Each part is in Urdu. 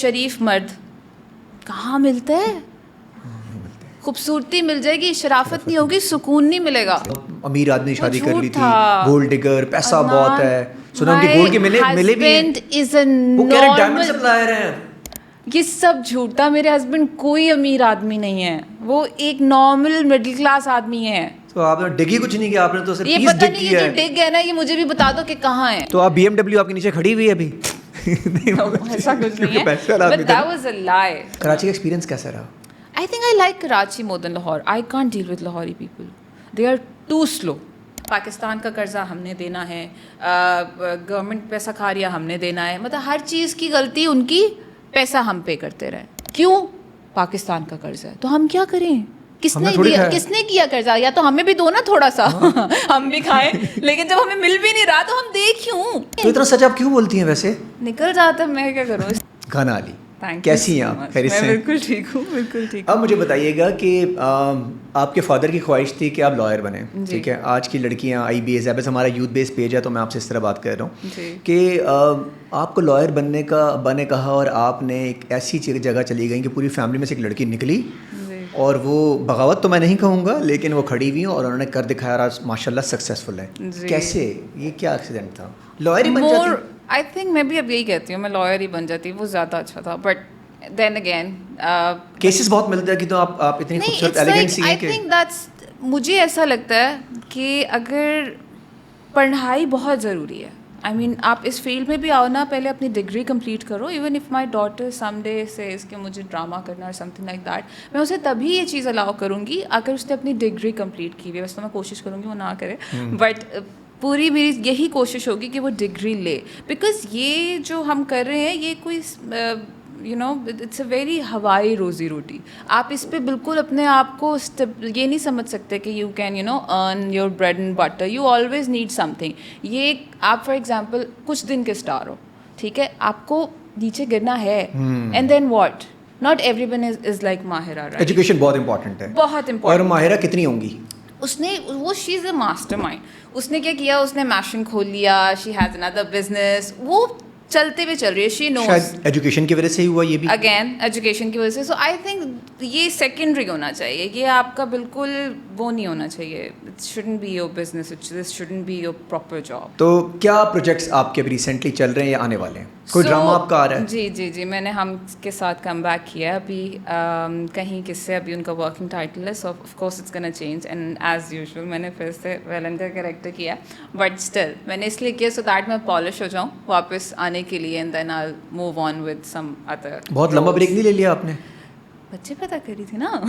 شریف مرد کہاں ملتا ہے؟ خوبصورتی مل جائے گی, شرافت نہیں ہوگی, سکون نہیں ملے گا. امیر آدمی شادی کر لی تھی, گولڈ ڈگر, پیسہ بہت ہے, سنا ان کے گولڈ کے ملے بھی ہیں, وہ کہہ رہے ڈائمنڈ سپلائر ہیں. یہ سب جھوٹا. میرے ہسبینڈ کوئی امیر آدمی نہیں ہے, وہ ایک نارمل مڈل کلاس آدمی ہے. تو آپ نے ڈگی کچھ نہیں کیا, آپ نے تو صرف یہ پتہ نہیں, یہ جو ڈگ ہے نا, یہ مجھے بھی بتا دو کہ کہاں ہے. تو آپ بی ایم ڈبلیو آپ کے نیچے کھڑی ہوئی ہے ابھی؟ ایسا کچھ نہیں ہے, but that was a lie. Karachi کا ایکسپیرینس کیسا رہا؟ I think I like Karachi more than Lahore. I can't deal with Lahori people. They are too slow. Pakistan کا قرضہ ہم نے دینا ہے, گورنمنٹ پیسہ کھا رہی ہے ہم نے دینا ہے, مطلب ہر چیز کی غلطی ان کی, پیسہ ہم پے کرتے رہیں. کیوں؟ پاکستان کا قرض ہے تو ہم کیا کریں؟ کس نے کیا قرضہ؟ یا تو ہمیں بھی دو نا تھوڑا سا, ہم بھی کھائیں. لیکن جب ہمیں مل بھی نہیں رہا تو ہم دے کیوں؟ تو اتنا سچ آپ کیوں بولتی ہیں ویسے؟ نکل جاتا ہے, میں کیا کروں. گانا علی کیسی ہیں آپ؟ خیریت سے؟ میں بالکل ٹھیک ہوں, بالکل ٹھیک. اب مجھے بتائیے گا کہ آپ کے فادر کی خواہش تھی کہ آپ لائر بنیں, ٹھیک ہے. آج کی لڑکیاں آئی بی ایس ہے, بس ہمارا یوتھ بیس پیج ہے تو میں آپ سے اس طرح بات کر رہا ہوں کہ آپ کو لائر بننے کا ابا نے کہا اور آپ نے ایک ایسی جگہ چلی گئی کہ پوری فیملی میں سے ایک لڑکی نکلی, اور وہ بغاوت تو میں نہیں کہوں گا لیکن وہ کھڑی ہوئی اور انہوں نے کر دکھایا, اور ماشاء اللہ سکسیزفل ہے. کیسے, یہ کیا ایکسیڈنٹ تھا؟ لائر ہی بن جاتی؟ آئی تھنک میں بھی اب یہی کہتی ہوں, میں لائر ہی بن جاتی, وہ زیادہ اچھا تھا. بٹ دین اگین کیسز بہت ملتے ہیں کہ تو آپ اتنی خوبصورت ایلیگنٹ سی ہیں کہ مجھے ایسا لگتا ہے کہ اگر پڑھائی بہت ضروری ہے, آئی مین آپ اس فیلڈ میں بھی آؤ نا, پہلے اپنی ڈگری کمپلیٹ کرو. Even if my daughter some day says کہ مجھے ڈرامہ کرنا اور سم تھنگ لائک دیٹ, میں اسے تبھی یہ چیز الاؤ کروں گی اگر اس نے اپنی ڈگری کمپلیٹ کی ہوئی ہے. ویسے تو میں کوشش کروں گی وہ نہ کرے, بٹ پوری میری یہی کوشش ہوگی کہ وہ ڈگری لے. بیکاز یہ جو ہم کر رہے ہیں یہ کوئی you know it's a very ہوائی روزی روٹی. آپ اس پہ بالکل اپنے آپ کو یہ نہیں سمجھ سکتے کہ you can you know earn your bread and butter. You always need something. یہ آپ فار ایگزامپل کچھ دن کے اسٹار ہو, ٹھیک ہے, آپ کو نیچے گرنا ہے, and then what, not everyone is like Mahira. Education بہت امپورٹنٹ ہے, بہت امپورٹنٹ. اور ماہرہ کتنی ہوں گی؟ اس نے وہ شی از اے ماسٹر مائنڈ. اس نے کیا کیا, اس نے میشن کھول لیا, شی ہیز اندر بزنس, وہ چلتے ہوئے چل رہی ہے. شی نوز شاید ایجوکیشن کی وجہ سے ہی ہوا یہ بھی, اگین ایجوکیشن کی وجہ سے. سو آئی تھنک یہ سیکنڈری ہونا چاہیے, یہ آپ کا بالکل وہ نہیں ہونا چاہیے. It shouldn't be your business, this shouldn't be your proper job. تو کیا پروجیکٹس آپ کے ابھی ریسنٹلی چل رہے ہیں یا آنے والے ہیں؟ کوئی ڈرامہ آپ کا آ رہا ہے؟ جی میں نے ہم کے ساتھ کم بیک کیا ابھی, کہیں کس سے ابھی ان کا ورکنگ ٹائٹل ہے. So of course it's gonna change, and as usual میں نے پھر سے ویلن کا کریکٹر کیا, بٹ اسٹل میں نے اس لیے کیا سو دیٹ میں پالش ہو جاؤں واپس آنے کے لیے, and then I move on with some other. بہت لمبا بریک نہیں لے لیا آپ نے؟ بچے پیدا کری تھی نا,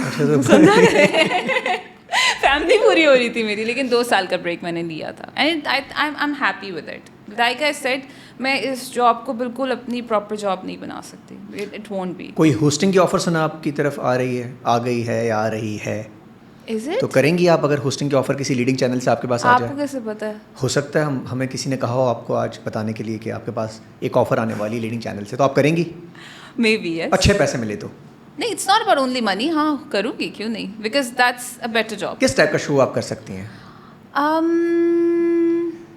فیملی پوری ہو رہی تھی میری, لیکن 2 سال کا بریک میں نے لیا تھا, and I am happy with it. Like I said, میں اس جاب کو بالکل اپنی پراپر جاب نہیں بنا سکتی. It won't be. کوئی ہوسٹنگ کی آفر سنا آپ کی طرف آ رہی ہے, آ گئی ہے یا آ رہی ہے؟ تو کریں گی آپ اگر ہوسٹنگ کی آفر کسی لیڈنگ چینل سے آپ کے پاس آ جائے؟ آپ کو کیسے پتہ ہے؟ ہو سکتا ہے ہمیں کسی نے کہا ہو آپ کو آج بتانے کے لیے کہ آپ کے پاس ایک آفر آنے والی لیڈنگ چینل سے, تو آپ کریں گی؟ مے بی یس. اچھے پیسے ملے تو نہیں, it's not about only money. ہاں کروں گی, کیوں نہیں, because that's a better job. کس ٹائپ کا شو آپ کر سکتی ہیں؟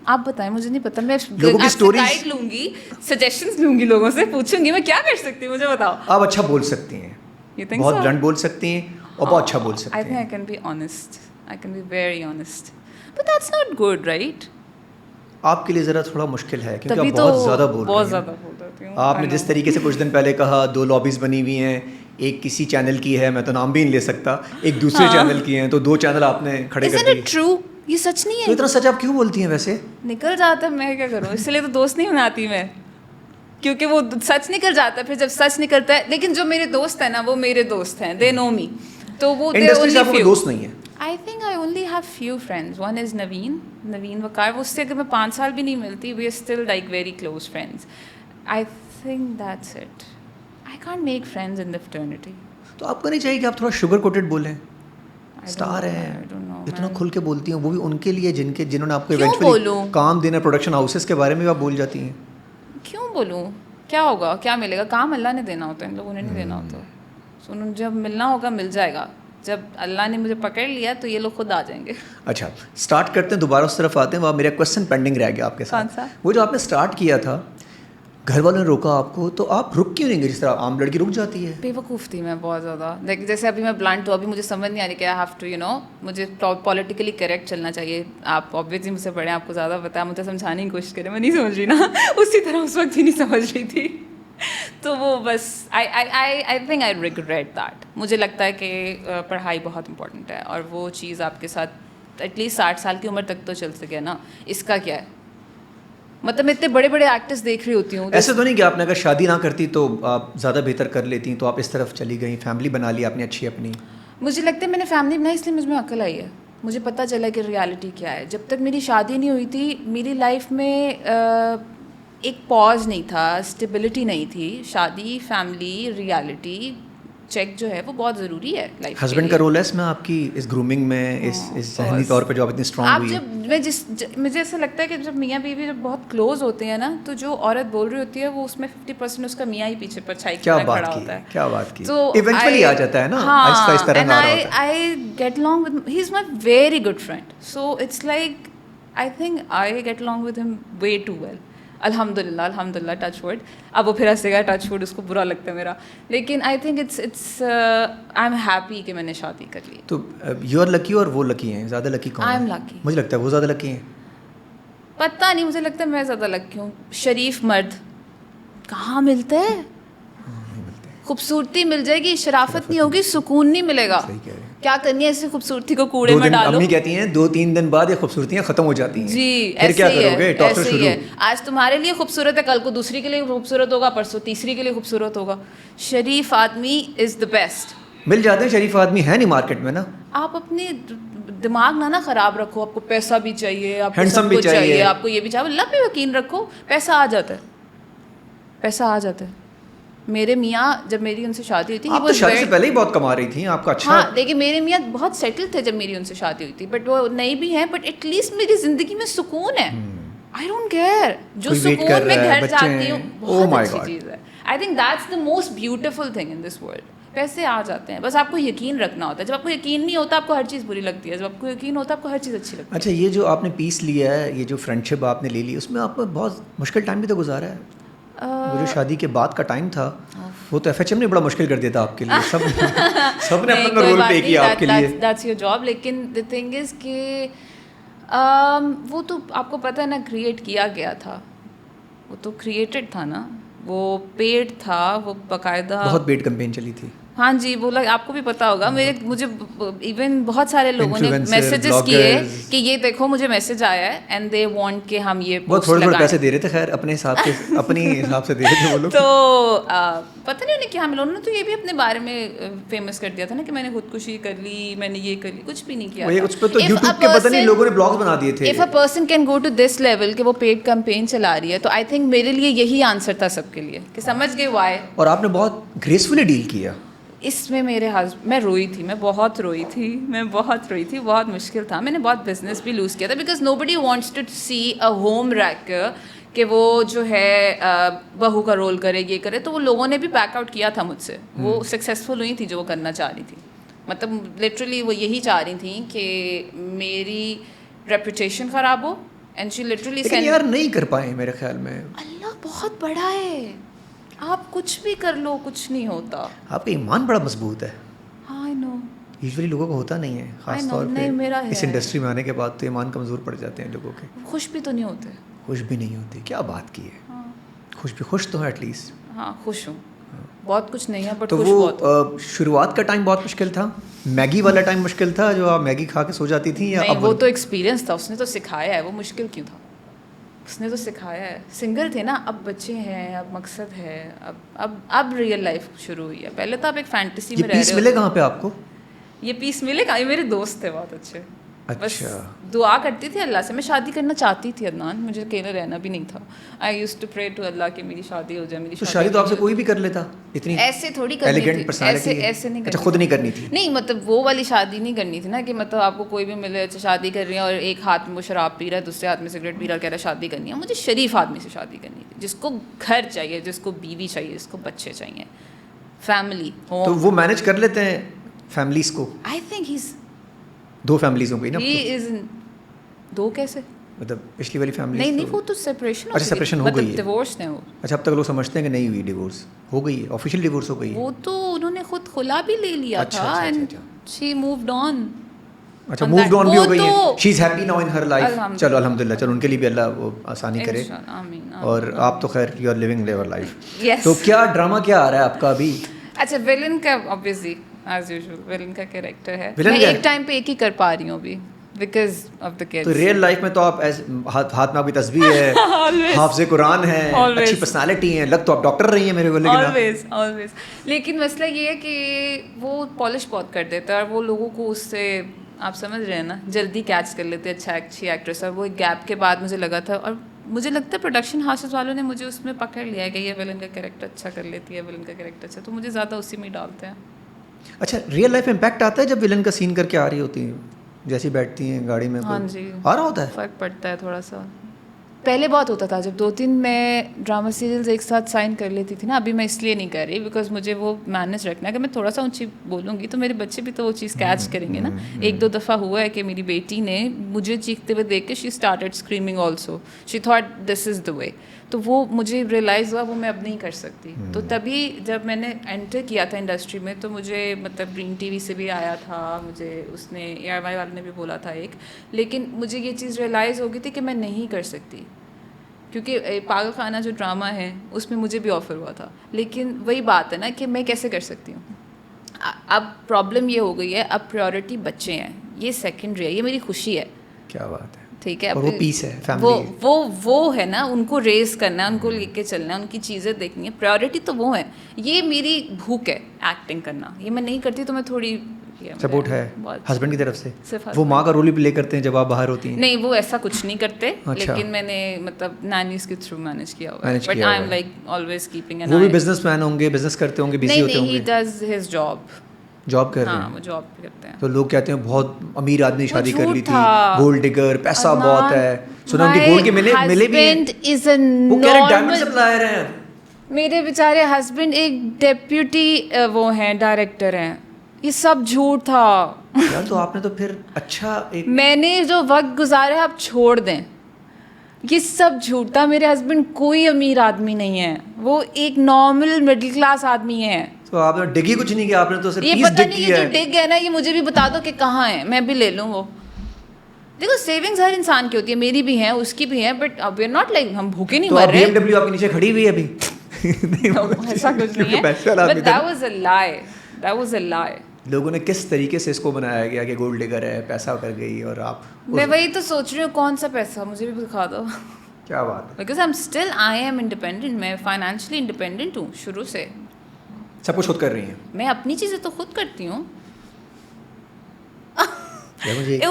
آپ بتائیں, مجھے نہیں پتا. میں لوگوں کی اسٹوریز گائیڈ لوں گی, سجیشنز لوں گی, لوگوں سے پوچھوں گی میں کیا کر سکتی ہوں, مجھے بتاؤ. آپ اچھا بول سکتی ہیں, بہت بلنٹ بول سکتی ہیں اور بہت اچھا بول سکتی ہیں. I think I can be honest. I can be very honest. But that's not good, right? آپ کے لیے ذرا تھوڑا مشکل ہے کیونکہ آپ بہت زیادہ بول رہی ہیں. آپ نے جس طریقے سے کچھ دن پہلے کہا 2 لابیز بنی ہوئی ہیں, ایک کسی چینل کی ہے, میں تو نام بھی نہیں لے سکتا, ایک دوسرے چینل کی ہیں, تو 2 چینل آپ نے کھڑے کر دیے. Isn't it true? یہ سچ نہیں ہے. تو اتنا سچ آپ کیوں بولتی ہیں ویسے؟ نکل جاتا ہے, میں کیا کروں, اس لیے تو دوست نہیں بناتی میں, کیونکہ وہ سچ نکل جاتا ہے. پھر جب سچ نکلتا ہے, لیکن جو میرے دوست ہیں نا وہ میرے دوست ہیں, دے نو می, تو وہ انڈسٹری سے آپ کو دوست نہیں ہے. I think I only have few friends. One is Naveen Vakar. وہ اس سے اگر میں 5 سال بھی نہیں ملتی, we are still like very close friends. I think that's it. I can't make friends in the fraternity. تو آپ کو نہیں چاہیے کہ آپ تھوڑا شوگر کوٹڈ بولیں؟ اسٹار ہیں, اتنا کھل کے بولتی ہیں, وہ بھی ان کے لیے جنہوں نے آپ کو ایونچولی کام دینا, پروڈکشن ہاؤسز کے بارے میں بھی آپ بول جاتی ہیں. کیوں بولوں, کیا ہوگا, کیا ملے گا؟ کام اللہ نے دینا ہوتا ہے, ان لوگوں نے نہیں دینا ہوتا. سنو, جب ملنا ہوگا مل جائے گا, جب اللہ نے مجھے پکڑ لیا تو یہ لوگ خود آ جائیں گے. اچھا, اسٹارٹ کرتے ہیں, دوبارہ اس طرف آتے ہیں. وہاں میرا کوشچن پینڈنگ رہ گیا آپ کے ساتھ. وہ جو آپ نے اسٹارٹ کیا تھا, گھر والوں نے روکا آپ کو, تو آپ رک کیوں نہیں گئے جس طرح عام لڑکی رک جاتی ہے؟ بے وقوف تھی میں بہت زیادہ. لیکن جیسے ابھی میں بلانٹ ہوں, ابھی مجھے سمجھ نہیں آ رہی کہ I have to you know, مجھے پولیٹیکلی کریکٹ چلنا چاہیے. آپ آبویسلی مجھ سے پڑھیں, آپ کو زیادہ پتہ ہے, مجھے سمجھانے کی کوشش کریں, میں نہیں سمجھ رہی نا اسی طرح اس وقت بھی نہیں سمجھ رہی تھی. تو وہ بس I think I regret that. مجھے لگتا ہے کہ پڑھائی بہت امپورٹنٹ ہے, اور وہ چیز آپ کے ساتھ ایٹ لیسٹ 60 سال کی عمر تک تو چل سکے نا. اس کا کیا ہے, مطلب میں اتنے بڑے بڑے ایکٹرس دیکھ رہی ہوتی ہوں. ایسا تو نہیں کہ آپ نے اگر شادی نہ کرتی تو آپ زیادہ بہتر کر لیتی, تو آپ اس طرف چلی گئیں, فیملی بنا لی آپ نے اچھی اپنی. مجھے لگتا ہے میں نے فیملی بنائی اس لیے مجھ میں عقل آئی ہے, مجھے پتہ چلا کہ ریالٹی کیا ہے. جب تک میری شادی نہیں ہوئی تھی میری لائف میں ایک پاز نہیں تھا, اسٹیبلٹی نہیں تھی. شادی, فیملی, ریالٹی چیک جو ہے وہ بہت ضروری ہے لائف. ہسبینڈ کا رول ہے اس میں آپ کی, اس گرومنگ میں, اس ذہنی طور پہ جو آپ اتنی اسٹرانگ ہوئی ہے؟ مجھے ایسا لگتا ہے کہ جب میاں بیوی جب بہت کلوز ہوتے ہیں نا, تو جو عورت بول رہی ہوتی ہے وہ اس میں 50% اس کا میاں ہی پیچھے پرچھائی کھڑا ہوتا ہے. کیا بات کی, تو ایونچولی آ جاتا ہے نا, آہستہ آہستہ رنگ آ رہا ہوتا ہے. I get along with him. He's my very good friend. So it's like I think I get along with him way too well. الحمد للہ ٹچ ووڈ. اب وہ پھر ہنسے گا, ٹچ ووڈ اس کو برا لگتا ہے میرا, لیکن I think it's I am happy کہ میں نے شادی کر لی. تو یو آر لکی اور وہ لکی ہیں, زیادہ لکی کون ہے؟ آئی ایم لکی. مجھے لگتا ہے وہ زیادہ لکی ہیں. پتہ نہیں, مجھے لگتا ہے میں زیادہ لکی ہوں. شریف مرد کہاں ملتے ہیں, خوبصورتی مل جائے گی, شرافت نہیں ہوگی, سکون نہیں ملے گا. کیا کرنی ہے ایسی خوبصورتی کو کوڑے میں ڈالو. امی کہتی ہیں 2-3 دن بعد یہ خوبصورتیاں ختم ہو جاتی ہیں. جی پھر کیا کرو گے, ٹاکر شروع. آج تمہارے لیے خوبصورت ہے, کل کو دوسری کے لیے خوبصورت ہوگا, پرسوں تیسری کے لیے خوبصورت ہوگا. شریف آدمی از دا بیسٹ. مل جاتے ہیں شریف آدمی, ہے نہیں مارکیٹ میں نا. آپ اپنے دماغ نہ خراب رکھو, آپ کو پیسہ بھی چاہیے, آپ کو سب کچھ چاہیے, آپ کو یہ بھی چاہیے, اللہ پہ یقین رکھو, پیسہ آ جاتا ہے, پیسہ آ جاتا ہے. میرے میاں جب میری ان سے شادی ہوئی تھی, آپ تو شادی سے پہلے ہی بہت کما رہی تھیں, آپ کا اچھا. ہاں دیکھیے میرے میاں بہت سیٹل تھے جب میری ان سے شادی ہوئی تھی, بٹ وہ نہیں بھی ہیں, بٹ ایٹ لیسٹ میری زندگی میں سکون ہے. آئی ڈونٹ کیئر, جو سکون میں گھر جاتی ہوں بہت اچھی چیز ہے. I think that's the most beautiful thing in this world. پیسے آ جاتے ہیں, بس آپ کو یقین رکھنا ہوتا ہے. جب آپ کو یقین نہیں ہوتا آپ کو ہر چیز بری لگتی ہے, جب آپ کو یقین ہوتا ہے آپ کو ہر چیز اچھی لگتی ہے. اچھا, یہ جو آپ نے پیس لیا ہے, یہ جو فرینڈ شپ آپ نے لے لی, اس میں آپ کو بہت مشکل ٹائم بھی تو گزارا ہے. وہ جو شادی کے بعد کا ٹائم تھا وہ تو FHM نے بڑا مشکل کر دیا تھا آپ کے لیے. سب نے اپنا رول پلے کیا آپ کے لیے. That's your job. لیکن دی تھنگ از کہ وہ تو آپ کو پتہ ہے نا کریٹ کیا گیا تھا, وہ تو کریٹڈ تھا نا, وہ پیڈ تھا, وہ باقاعدہ بہت پیڈ کمپین چلی تھی. ہاں جی, وہ آپ کو بھی پتا ہوگا. مجھے ایون بہت سارے لوگوں نے میسیجز کیے کہ یہ دیکھو مجھے میسیج آیا ہے اینڈ دے وانٹ کہ ہم یہ بہت تھوڑے تھوڑے پیسے دے رہے تھے, خیر اپنے حساب سے اپنی حساب سے دے رہے تھے وہ لوگ. تو پتہ نہیں انہیں کیا, ہم لوگوں نے تو یہ بھی اپنے بارے میں فیمس کر دیا تھا نا کہ میں نے خودکشی کر لی, میں نے یہ کر لی. کچھ بھی نہیں کیا. اس پہ تو یوٹیوب کے پتہ نہیں لوگوں نے بلاگز بنا دیے تھے. If a person can go to this level کہ وہ پیڈ کمپین چلا رہی ہے, تو آئی تھنک میرے لیے یہی آنسر تھا سب کے لیے کہ سمجھ گئے وائی. اور آپ نے بہت گریسفلی ڈیل کیا اس میں. میرے میں روئی تھی, میں بہت روئی تھی, بہت مشکل تھا. میں نے بہت بزنس بھی لوز کیا تھا, because nobody wants to see a home wrecker کہ وہ جو ہے بہو کا رول کرے, یہ کرے. تو وہ لوگوں نے بھی بیک آؤٹ کیا تھا مجھ سے. وہ سکسیزفل ہوئی تھی جو وہ کرنا چاہ رہی تھی. مطلب لٹرلی وہ یہی چاہ رہی تھیں کہ میری ریپوٹیشن خراب ہو, اینڈ شی لٹرلی لیکن یار نہیں کر پائے میرے خیال میں. اللہ بہت بڑا ہے, آپ کچھ بھی کر لو کچھ نہیں ہوتا. آپ کا ایمان بڑا مضبوط ہے. ہاں آئی نو, یوزلی لوگوں کو ہوتا نہیں ہے, خاص طور پہ میرا اس انڈسٹری میں آنے کے بعد تو ایمان کمزور پڑ جاتے ہیں لوگوں کے. خوش بھی تو نہیں ہوتے. خوش بھی نہیں ہوتے, کیا بات کی ہے. خوش تو ہے ایٹ لیسٹ. ہاں خوش ہوں, بہت کچھ نہیں ہے بٹ تو خوش بہت. وہ شروعات کا ٹائم بہت مشکل تھا, میگی والا ٹائم مشکل تھا جو آپ میگی کھا کے سو جاتی تھیں, یا نہیں وہ تو ایکسپیرینس تھا, اس نے تو سکھایا ہے. وہ مشکل کیوں تھا, اس نے تو سکھایا ہے. سنگل تھے نا, اب بچے ہیں, اب مقصد ہے, اب ریئل لائف شروع ہوئی ہے. پہلے تو آپ ایک فینٹیسی میں رہ رہے ہو. پیس ملے کہاں پہ آپ کو؟ یہ پیس ملے گا, یہ میرے دوست تھے بہت اچھے. بس اچھا, دعا کرتی تھی اللہ سے. میں شادی کرنا چاہتی تھی عدنان, مجھے اکیلے رہنا بھی نہیں تھا. آئی یوز ٹو پرے ٹو اللہ کہ میری شادی ہو جائے. میری شادی تو آپ سے کوئی بھی کر لیتا, اتنی ایسے تھوڑی کرنی تھی, ایسے نہیں. اچھا, خود نہیں کرنی تھی. نہیں مطلب وہ والی شادی نہیں کرنی تھی نا کہ مطلب آپ کو کوئی بھی ملے, اچھا شادی کر رہی ہیں اور ایک ہاتھ میں وہ شراب پی رہا ہے, دوسرے ہاتھ میں سگریٹ پی رہا, کہہ رہا ہے شادی کرنی ہے. مجھے شریف آدمی سے شادی کرنی تھی, جس کو گھر چاہیے, جس کو بیوی چاہیے, جس کو بچے چاہیے, فیملی. تو وہ مینیج کر لیتے ہیں فیملیز کو. I think he is 2 families ہوں گئی نا. ہی از 2 کیسے, مطلب پچھلی والی فیملی نہیں وہ تو سپریشن اچھا سپریشن ہو گئی ہے, ڈیورس نہیں ہو. اچھا اب تک لوگ سمجھتے ہیں کہ نہیں ہوئی ڈیورس, ہو گئی ہے آفیشیل ڈیورس ہو گئی ہے. وہ تو انہوں نے خود خلا بھی لے لیا تھا اینڈ شی مووڈ آن. اچھا مووڈ آن بھی ہو گئی ہے, she is happy now in her life. چلو الحمدللہ, چلو ان کے لیے بھی اللہ وہ آسانی کرے, اور آپ تو خیر you are living your life. تو کیا ڈرامہ کیا آ رہا ہے آپ کا ابھی؟ اچھا ولن کا obviously as usual ولن کا کیریکٹر ہے, میں ایک ٹائم پہ ایک ہی کر پا رہی ہوں ابھی because of the kids. تو ریئل لائف میں تو آپ ہاتھ میں آپ کی تسبیح ہے, حافظ قرآن ہے, اچھی پرسنالٹی ہے, لگ تو آپ ڈاکٹر رہی ہیں میرے کو, لیکن always لیکن مسئلہ یہ ہے کہ وہ پالش بہت کر دیتا ہے اور وہ لوگوں کو اس سے آپ سمجھ رہے ہیں نا جلدی کیچ کر لیتے, اچھی ایکٹریس. اور وہ ایک گیپ کے بعد مجھے لگا تھا, اور مجھے لگتا ہے پروڈکشن ہاؤسز والوں نے مجھے اس میں پکڑ لیا ہے کہ یہ ولن کا کیریکٹر اچھا کر لیتی ہے, ولن کا کیریکٹر اچھا, تو مجھے زیادہ اسی میں ڈالتے ہیں. اچھا ریئل لائف میں امپیکٹ آتا ہے جب ولن کا سین کر کے آ رہی ہوتی ہیں, جیسی بیٹھتی ہیں گاڑی میں؟ ہاں جی آ رہا ہوتا ہے, فرق پڑتا ہے تھوڑا سا. پہلے بہت ہوتا تھا جب 2-3 میں ڈرامہ سیریلز ایک ساتھ سائن کر لیتی تھی نا. ابھی میں اس لیے نہیں کر رہی بیکاز مجھے وہ مینج رکھنا ہے کہ میں تھوڑا سا اونچی بولوں گی تو میرے بچے بھی تو وہ چیز کیچ کریں گے نا. 1-2 دفعہ ہوا ہے کہ میری بیٹی نے مجھے چیختے ہوئے دیکھ کے she started screaming also, she thought this is the way. تو وہ مجھے ریئلائز ہوا وہ میں اب نہیں کر سکتی. تو تبھی جب میں نے انٹر کیا تھا انڈسٹری میں تو مجھے مطلب گرین ٹی وی سے بھی آیا تھا, مجھے اس نے ARY والے نے بھی بولا تھا ایک, لیکن مجھے یہ چیز ریئلائز ہو گئی تھی کہ میں نہیں کر سکتی کیونکہ پاگل خانہ جو ڈرامہ ہے اس میں مجھے بھی آفر ہوا تھا. لیکن وہی بات ہے نا کہ میں کیسے کر سکتی ہوں. اب پرابلم یہ ہو گئی ہے, اب پریورٹی بچے ہیں, یہ سیکنڈری ہے, یہ میری خوشی ہے. کیا بات ہے, ٹھیک ہے, وہ پیس ہے, فیملی وہ ہے نا, ان کو ریز کرنا ہے, ان کو لے کے چلنا ہے, ان کی چیزیں دیکھنی ہے, پریورٹی تو وہ ہے. یہ میری بھوک ہے ایکٹنگ کرنا, یہ میں نہیں کرتی تو میں تھوڑی سپورٹ ہے ہسبینڈ کی طرف سے. وہ ماں کا رول بھی پلے کرتے ہیں جب آپ باہر ہوتی ہیں؟ نہیں وہ ایسا کچھ نہیں کرتے, لیکن میں نے مطلب نانیز کے تھرو مینیج کیا ہوا ہے, but I'm like always keeping an eye. وہ بھی بزنس مین ہوں گے, بزنس کرتے ہوں گے, بزی ہوتے ہوں گے. نہیں ہی ڈز ہز جاب کر رہے ہیں. ہاں وہ جاب کرتے ہیں. تو لوگ کہتے ہیں بہت امیر آدمی شادی کر لی تھی, گولڈ ڈگر, پیسہ بہت ہے. سنا ان کے گولڈ کے ملے بھی ہیں, وہ کہہ رہے ڈائمنڈ سپلائر ہیں. میرے بیچارے ہسبینڈ ایک ڈیپیوٹی وہ ہیں, ڈائریکٹر ہیں. یہ سب جھوٹ تھا یار. تو آپ نے تو پھر اچھا ایک میں نے جو وقت گزارا آپ چھوڑ دیں, یہ سب جھوٹ تھا. میرے ہسبینڈ کوئی امیر آدمی نہیں ہے, وہ ایک نارمل مڈل کلاس آدمی ہے. تو آپ نے ڈگی کچھ نہیں کیا, آپ نے تو صرف یہ پیس پتہ ڈگ نہیں کیا یہ ہے. جو ڈگ ہے نا یہ مجھے بھی بتا دو کہ کہاں ہے, میں بھی لے لوں. وہ دیکھو سیونگز ہر انسان کی ہوتی ہے, میری بھی ہیں, اس کی بھی ہیں, but we are not like ہم بھوکے نہیں مر رہے. BMW آپ کے نیچے کھڑی ہوئی ہے ابھی؟ ایسا کچھ نہیں ہے, but that was a lie. That was a lie. لوگوں نے کس طریقے سے اس کو بنایا گیا کہ گولڈ ڈگر ہے, پیسہ کر گئی, اور آپ میں وہی تو سوچ رہی ہوں کون سا پیسہ مجھے بھی دکھا دو. کیا بات ہے, بیکاز I am independent, میں فائنینشلی انڈیپینڈنٹ ہوں شروع سے. سب کچھ خود کر رہی ہیں؟ میں اپنی چیزیں تو خود کرتی ہوں. It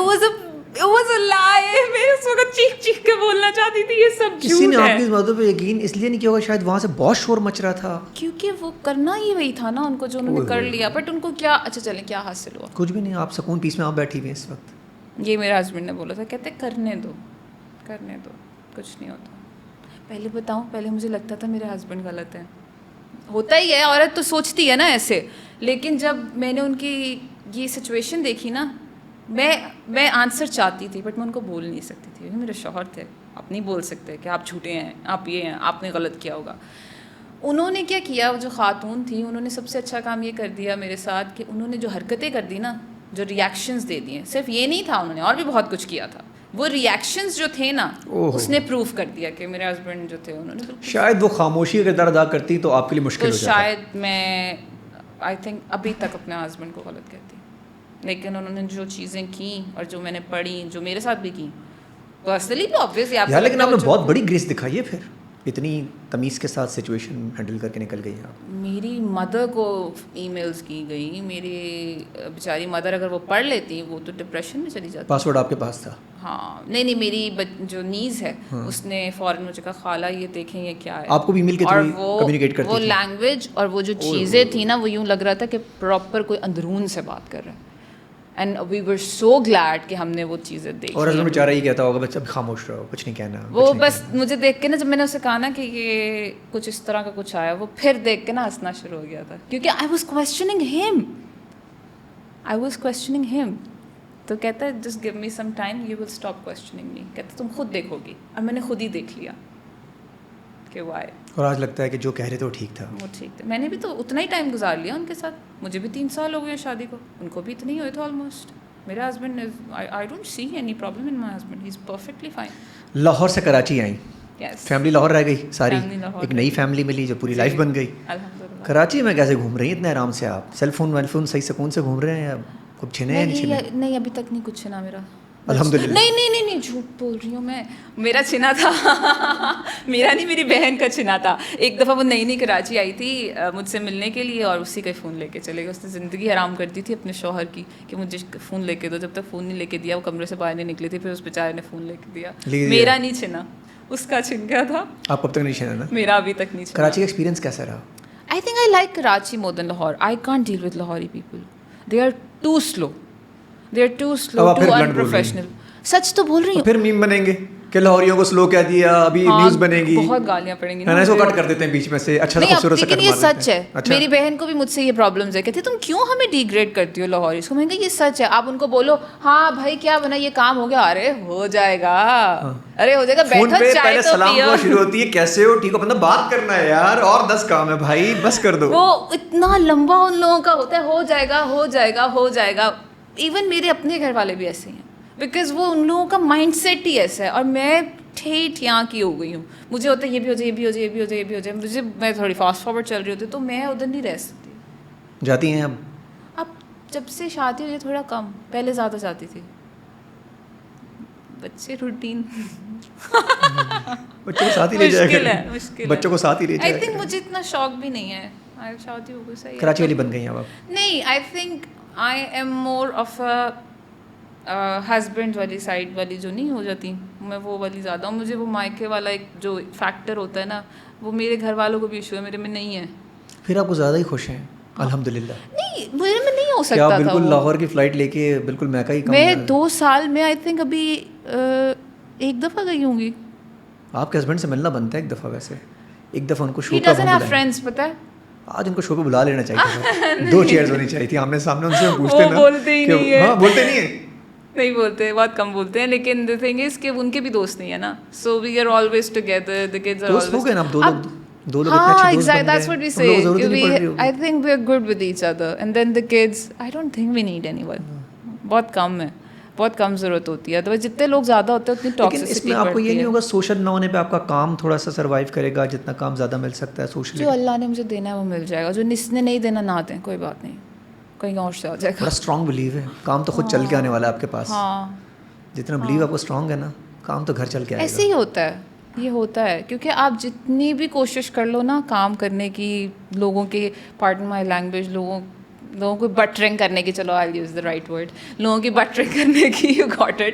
was a lie. میں اس وقت چیخ کے بولنا چاہتی تھی یہ سب جھوٹ ہے. کسی نے آپ کی اس باتوں پہ یقین اس لیے نہیں کیا ہوگا شاید, وہاں سے بہت شور مچ رہا تھا. کیونکہ وہ کرنا ہی وہی تھا نا ان کو جو انہوں نے کر لیا, بٹ ان کو کیا اچھا چلیں کیا حاصل ہوا؟ کچھ بھی نہیں, آپ سکون پیس میں آپ بیٹھی ہوئی ہیں اس وقت. یہ میرے ہسبینڈ نے بولا تھا, کہتے کرنے دو کچھ نہیں ہوتا. پہلے بتاؤں, پہلے مجھے لگتا تھا میرے ہسبینڈ غلط ہیں. ہوتا ہی ہے, عورت تو سوچتی ہے نا ایسے. لیکن جب میں نے ان کی یہ سچویشن دیکھی نا, میں آنسر چاہتی تھی بٹ میں ان کو بول نہیں سکتی تھی. میرے شوہر تھے, آپ نہیں بول سکتے کہ آپ جھوٹے ہیں, آپ یہ ہیں, آپ نے غلط کیا ہوگا. انہوں نے کیا کیا, جو خاتون تھی انہوں نے سب سے اچھا کام یہ کر دیا میرے ساتھ کہ انہوں نے جو حرکتیں کر دی نا, جو ریئیکشنز دے دیے. صرف یہ نہیں تھا, انہوں نے اور بھی بہت کچھ کیا تھا. وہ ریئیکشنز جو تھے نا اس نے پروف کر دیا کہ میرے ہسبینڈ جو تھے انہوں نے شاید وہ خاموشی کا کردار ادا کرتی تو آپ کے لیے مشکل ہو جاتا. شاید میں آئی تھنک ابھی تک اپنے ہسبینڈ کو غلط کہتی, لیکن انہوں نے جو چیزیں کیں اور جو میں نے پڑھی, جو میرے ساتھ بھی کیں پرسنلی بھی آبویسلی آپ. لیکن آپ نے بہت بڑی گریس دکھائی ہے, پھر اتنی تمیز کے ساتھ سچویشن ہینڈل کر کے نکل گئی ہیں آپ. میری مدر کو ای میلز کی گئی, میری بیچاری مدر اگر وہ پڑھ لیتی وہ تو ڈپریشن میں چلی جاتی. پاسورڈ آپ کے پاس تھا؟ ہاں نہیں, میری جو نیز ہے اس نے فوراً مجھے کہا خالہ یہ دیکھیں یہ کیا ہے. آپ کو بھی ای میل کے تھرو کمیونیکیٹ کرتی تھی. وہ لینگویج اور وہ جو چیزیں تھیں نا, وہ یوں لگ رہا تھا کہ پراپر کوئی اندرون سے بات کر رہا ہے. And we were so glad کہ ہم نے وہ چیزیں دیکھی. اور ہسبینڈ بیچارہ یہ کہتا ہوگا بچہ خاموش رہو, کچھ نہیں کہنا. وہ بس مجھے دیکھ کے نا, جب میں نے اسے کہا نا کہ یہ کچھ اس طرح کا کچھ آیا, وہ پھر دیکھ کے نا ہنسنا شروع ہو گیا تھا, کیونکہ آئی واز کوسچننگ ہم. تو کہتا ہے just give me some time you will stop questioning me. کہتا ہے تم خود دیکھو گی, اور میں نے خود ہی دیکھ لیا کہ وائی. اور آج لگتا ہے کہ جو کہہ رہے تھے وہ ٹھیک تھا. وہ ٹھیک تھا. میں نے بھی تو اتنا ہی ٹائم گزار لیا ان کے ساتھ. مجھے بھی 3 سال ہو گئے شادی کو, ان کو بھی اتنے ہی ہوئے تھے آلموسٹ. میرا husband I don't see any problem in my husband, he is perfectly fine. Lahore سے کراچی آئیں, فیملی لاہور رہ گئی ساری, ایک نئی فیملی ملی جو پوری لائف بن گئی. الحمدللہ. کراچی میں کیسے گھوم رہی ہیں اتنے آرام سے آپ؟ سیل فون ویل فون صحیح سکون سے گھوم رہے ہیں, کچھ چھنے ہیں نہیں چھنے؟ نہیں ابھی تک نہیں کچھ چھنا میرا, الحمدللہ. نہیں جھوٹ بول رہی ہوں میں. میرا چھنا تھا میرا نہیں, میری بہن کا چھنا تھا. ایک دفعہ وہ نئی کراچی آئی تھی مجھ سے ملنے کے لیے, اور اسی کا فون لے کے چلے گئے. اس نے زندگی حرام کر دی تھی اپنے شوہر کی کہ مجھے فون لے کے دو. جب تک فون نہیں لے کے دیا وہ کمرے سے باہر نہیں نکلی تھی. پھر اس بیچارے نے فون لے کے دیا. میرا نہیں چھنا, اس کا چھن گیا تھا. آپ کب تک نہیں چھنا نا؟ میرا ابھی تک نہیں چھنا. کراچی کا ایکسپیرینس کیسا رہا؟ I think I like Karachi more than Lahore. I can't deal with Lahori people. They are too slow. They are too slow, too unprofessional. سچ تو بول رہی ہوں. پھر میم بنیں گے کہ لاہوریوں کو سلو کہہ دیا, ابھی نیوز بنے گی, بہت گالیاں پڑیں گی نا, اس کو کٹ کر دیتے ہیں بیچ میں سے. اچھا تو خوبصورت سے کٹ مار دیتے ہیں. لیکن یہ سچ ہے, میری بہن کو بھی مجھ سے یہ پرابلمز ہے. کہتی تم کیوں ہمیں ڈی گریڈ کرتی ہو لاہوریز کو. میں نے کہا یہ سچ ہے. آپ ان کو بولو ہاں بھائی کیا بنا, یہ کام ہو گیا, ارے ہو جائے گا, ارے ہو جائے گا, بیٹھو چائے تو سلام دعا شروع ہوتی ہے, کیسے ہو, ٹھیک ہو, بندہ بات کرنا ہے یار, اور 10 کام ہے بھائی, بس کر دو. وہ اتنا لمبا ان لوگوں کا ہوتا ہے, ہو جائے گا ہو جائے گا ہو جائے گا. ایون میرے اپنے گھر والے بھی ایسے ہیں, بیکاز وہ ان لوگوں کا مائنڈ سیٹ ہی ایسا ہے. اور میں ٹھیٹ یہاں کی ہو گئی ہوں. مجھے ہوتا ہے یہ بھی ہو جائے, یہ بھی ہو جائے, یہ بھی ہو جائے, یہ بھی ہو جائے. مجھے میں تھوڑی فاسٹ فارورڈ چل رہی ہوتی, تو میں ادھر نہیں رہ سکتی. جاتی ہیں اب جب سے شادی ہوئی تھوڑا کم, پہلے زیادہ جاتی تھی. بچے روٹین بچوں کو ساتھ ہی لے جائے گا, بچوں کو ساتھ ہی لے جائے گا. آئی تھنک مجھے اتنا شوق بھی نہیں ہے. شادی ہو گئی صحیح. کراچی والی بن گئی ہیں اب آپ؟ نہیں, I think I am more of husband والی سائڈ والی جو نہیں ہو جاتی, میں وہ والی زیادہ ہوں. مجھے وہ مائکے والا ایک جو فیکٹر ہوتا ہے نا, وہ میرے گھر والوں کو بھی ایشو ہے, میرے میں نہیں ہے. پھر آپ کو زیادہ ہی خوش ہیں الحمدللہ. نہیں میرے میں نہیں ہو سکتا تھا. بالکل لاہور کی فلائٹ لے کے بالکل میکا ہی کم. میں 2 سال میں آئی تھنک ابھی ایک دفعہ گئی ہوں گی. آپ کے ہسبینڈ سے ملنا بنتا ہے ایک دفعہ, ویسے ایک دفعہ ان کو شو پہ فرینڈس, پتہ ہے آج ان کو شو پہ بلا لینا چاہیے. 2 چیئرز ہونی چاہیے تھی آمنے سامنے, ان سے پوچھتے نا. بولتے ہی نہیں ہے. ہاں بولتے نہیں ہیں, نہیں بولتے, بہت کم بولتے ہیں. لیکن the thing is کہ ان کے بھی دوست نہیں ہے نا, so we are always together, the kids are always. دوست ہو گئے نا اب, 2 لوگ ہاں exactly, that's what we say. I think we are good with each other, and then the kids, I don't think we need anyone. بہت کم ہے, بہت کم ضرورت ہوتی ہے. تو جتنے لوگ زیادہ ہوتے ہیں اتنی ٹاکسسٹی اس میں آپ کو یہ نہیں ہوگا سوشل نہ ہونے پہ آپ کا کام تھوڑا سا سروائیو کرے گا, جتنا کام زیادہ مل سکتا ہے سوشل. جو اللہ نے مجھے دینا ہے وہ مل جائے گا, جو جس نے نہیں دینا نہ دیں, کوئی بات نہیں, کہیں اور سے آ جائے گا. بڑا اسٹرانگ بلیو ہے, کام تو خود چل کے آنے والا ہے آپ کے پاس. ہاں جتنا بلیو آپ کو اسٹرانگ ہے نا, کام تو گھر چل کے آئے گا. ایسے ہی ہوتا ہے, یہ ہوتا ہے. کیونکہ آپ جتنی بھی کوشش کر لو نا کام کرنے کی, لوگوں کے پارڈن مائی لینگویج, لوگوں کو بٹرنگ کرنے کی, چلو آئی یوز دا رائٹ ورڈ, لوگوں کی بٹرنگ کرنے کی, یو گاٹ اٹ,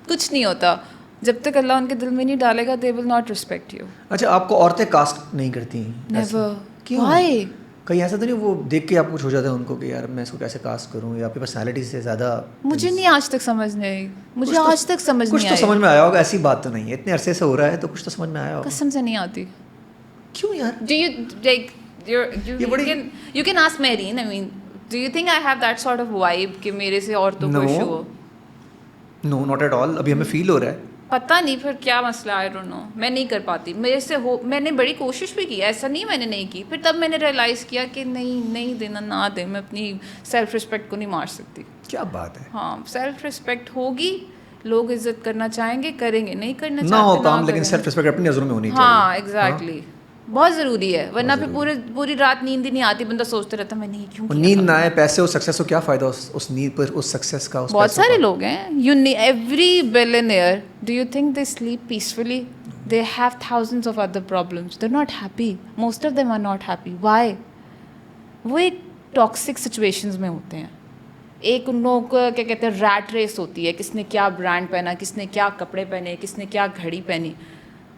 کچھ نہیں ہوتا. جب تک اللہ ان کے دل میں نہیں ڈالے گا, دے ول ناٹ رسپیکٹ یو. اچھا, آپ کو عورتیں کاسٹ نہیں کرتی ہیں؟ نیور. وائی؟ کہیں ایسا تو نہیں وہ دیکھ کے آپ کو کچھ ہو جاتا ہے ان کو کہ یار میں اس کو کیسے کاسٹ کروں, یا آپ کی پرسنالٹی سے زیادہ؟ مجھے نہیں آج تک سمجھ نہیں آئی, مجھے آج تک سمجھ نہیں آئی. کچھ تو سمجھ میں آیا ہوگا, ایسی بات تو نہیں ہے, اتنے عرصے سے ہو رہا ہے تو کچھ تو سمجھ میں آیا ہوگا. قسم سے نہیں آتی. کیوں یار؟ Do you like you can ask Mehreen, I mean, do you think I have that sort of vibe کہ میرے سے عورتوں کو issue who? No, not at all. ابھی ہمیں فیل ہو رہا ہے. پتہ نہیں پھر کیا مسئلہ, آئی ڈونٹ نو. میں نہیں کر پاتی, میرے سے میں نے بڑی کوشش بھی کی, ایسا نہیں میں نے نہیں کی. پھر تب میں نے ریئلائز کیا کہ نہیں دینا, نہ دیں. میں اپنی سیلف رسپیکٹ کو نہیں مار سکتی. کیا بات ہے. ہاں, سیلف رسپیکٹ ہوگی, لوگ عزت کرنا چاہیں گے کریں گے, نہیں کرنا نہ ہو کام, لیکن سیلف رسپیکٹ اپنی نظروں میں ہونی چاہیے. ہاں ایگزیکٹلی, بہت ضروری ہے. ورنہ پھر پوری رات نیند ہی نہیں آتی, بندہ سوچتا رہتا میں نہیں کیوں. نیند نہ آئے, پیسے اور سکسیس ہو, کیا فائدہ اس نیند پر, اس سکسیس کا. بہت سارے لوگ ہیں, every billionaire, do you think they sleep peacefully? They have thousands of other problems, they are not happy, most of them are not happy. Why? وہ ایک ٹاکسک سچویشنز میں ہوتے ہیں. ایک ان لوگوں کو کیا کہتے ہیں, ریٹ ریس ہوتی ہے, کس نے کیا برانڈ پہنا, کس نے کیا کپڑے پہنے, کس نے کیا گھڑی پہنی.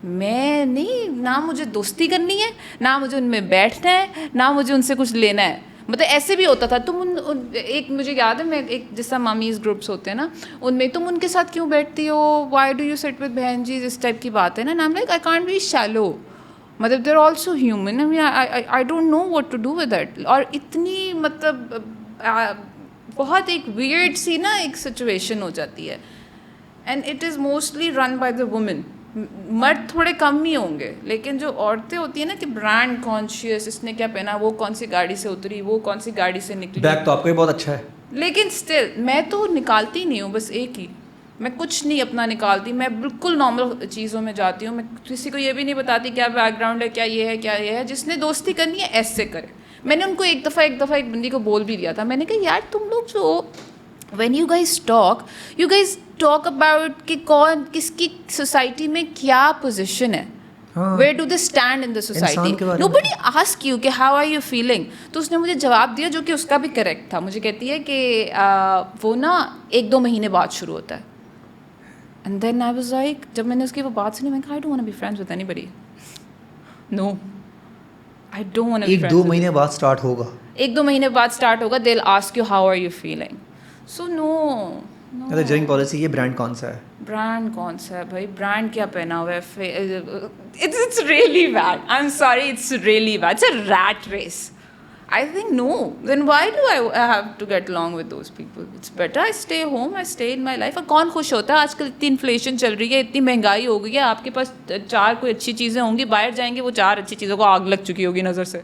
میں نہیں, نہ مجھے دوستی کرنی ہے, نہ مجھے ان میں بیٹھنا ہے, نہ مجھے ان سے کچھ لینا ہے. مطلب ایسے بھی ہوتا تھا. تم ایک مجھے یاد ہے, میں ایک جس طرح مامیز گروپس ہوتے ہیں نا, ان میں تم ان کے ساتھ کیوں بیٹھتی ہو, why do you sit with بہن جی, اس ٹائپ کی بات ہے نا. I'm like I can't be shallow, مطلب they are also human. I don't know what to do with that. اور اتنی مطلب بہت ایک ویئرڈ سی نا ایک سچویشن ہو جاتی ہے. And it is mostly run by the woman. مرد تھوڑے کم ہی ہوں گے, لیکن جو عورتیں ہوتی ہیں نا کہ برانڈ کانشیس, اس نے کیا پہنا, وہ کون سی گاڑی سے اتری, وہ کون سی گاڑی سے نکلی. بیگ تو آپ کا بھی بہت اچھا ہے. لیکن اسٹل میں تو نکالتی نہیں ہوں, بس ایک ہی, میں کچھ نہیں اپنا نکالتی, میں بالکل نارمل چیزوں میں جاتی ہوں. میں کسی کو یہ بھی نہیں بتاتی کیا بیک گراؤنڈ ہے, کیا یہ ہے, کیا یہ ہے. جس نے دوستی کرنی ہے ایسے کرے. میں نے ان کو ایک دفعہ ایک بندی کو بول بھی دیا تھا, میں نے کہا یار تم لوگ جو when you guys talk about کہ کون کس کی سوسائٹی میں کیا پوزیشن ہے, where do they stand in the society, nobody ask you کہ ہاؤ آر یو فیلنگ. تو اس نے مجھے جواب دیا جو کہ اس کا بھی کریکٹ تھا. مجھے کہتی ہے کہ وہ نا 1-2 مہینے بعد شروع ہوتا ہے. And then I was like, جب میں نے اس کی وہ بات سنی, میں کہا I don't want to be friends with anybody. No I don't want to be friends. 1-2 مہینے بعد اسٹارٹ ہوگا, 1-2 مہینے بعد اسٹارٹ ہوگا. They will ask you how are you feeling. So no. Judging policy. یہ برانڈ کون سا ہے؟ برانڈ کون سا ہے بھائی, برانڈ کیا پہنا ہوا ہے. It's really bad, I am sorry, it's really bad. It's a rat race. I think no. Then why do I have to get along with those people? It's better I stay home, I stay in my life. اور کون خوش ہوتا ہے آج کل؟ اتنی انفلیشن چل رہی ہے, اتنی مہنگائی ہو گئی ہے, آپ کے پاس 4 کوئی اچھی چیزیں ہوں گی, باہر جائیں گے وہ 4 اچھی چیزوں کو آگ لگ چکی ہوگی نظر سے.